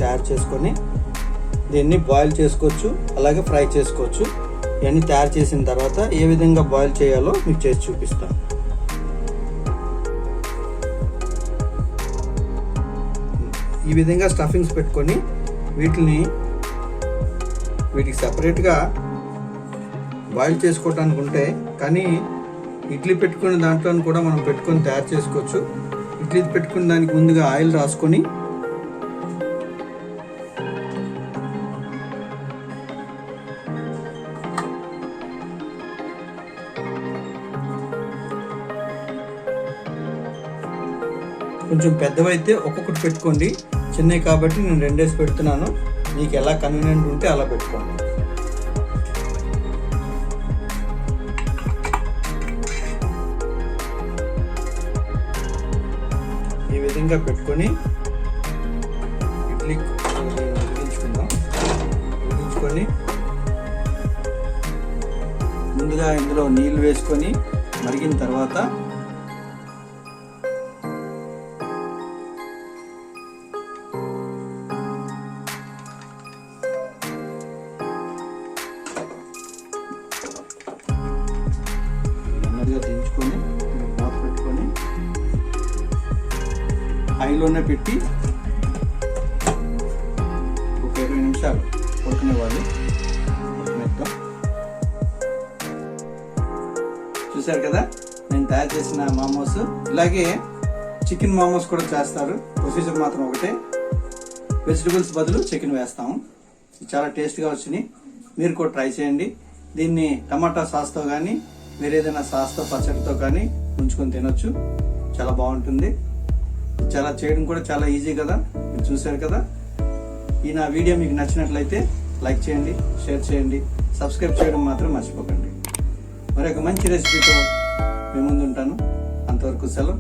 తయారు చేసుకొని దీన్ని బాయిల్ చేసుకోవచ్చు, అలాగే ఫ్రై చేసుకోవచ్చు. ఇవన్నీ తయారు చేసిన తర్వాత ఏ విధంగా బాయిల్ చేయాలో మీకు చేసి చూపిస్తాను. ఈ విధంగా స్టఫింగ్స్ పెట్టుకొని వీటికి సపరేట్గా బాయిల్ చేసుకోవటానికి ఉంటాయి, కానీ ఇడ్లీ పెట్టుకునే దాంట్లో కూడా మనం పెట్టుకొని తయారు చేసుకోవచ్చు. ఇడ్లీ పెట్టుకునే దానికి ముందుగా ఆయిల్ రాసుకొని కొంచెం పెద్దవైతే ఒక్కొక్కటి పెట్టుకోండి, చిన్నవి కాబట్టి నేను 2 వేసి పెడుతున్నాను. మీకు ఎలా కన్వీనియంట్ ఉంటే అలా పెట్టుకోండి. ఈ విధంగా పెట్టుకొని ఇడ్లీ ఉడికించుకొని ముందుగా ఇందులో నీళ్ళు వేసుకొని మరిగిన తర్వాత దించుకొని మూత పెట్టుకొని హైలోనే పెట్టి ఒక 20 నిమిషాలు ఉడకనివ్వాలి. చూసారు కదా నేను తయారు చేసిన మోమోస్. ఇలాగే చికెన్ మోమోస్ కూడా చేస్తారు, ప్రొసీజర్ మాత్రం ఒకటే. వెజిటబుల్స్ బదులు చికెన్ వేస్తాము. చాలా టేస్ట్గా వచ్చినాయి, మీరు కూడా ట్రై చేయండి. దీన్ని టమాటా సాస్తో కానీ వేరే ఏదైనా సాస్తో పచ్చడితో కానీ ఉంచుకొని తినొచ్చు, చాలా బాగుంటుంది. చాలా చేయడం కూడా చాలా ఈజీ కదా, మీరు చూసారు కదా. ఈ నా వీడియో మీకు నచ్చినట్లయితే లైక్ చేయండి, షేర్ చేయండి, సబ్స్క్రైబ్ చేయడం మాత్రం మర్చిపోకండి. మరొక మంచి రెసిపీతో మీ ముందు ఉంటాను. అంతవరకు సెలవు.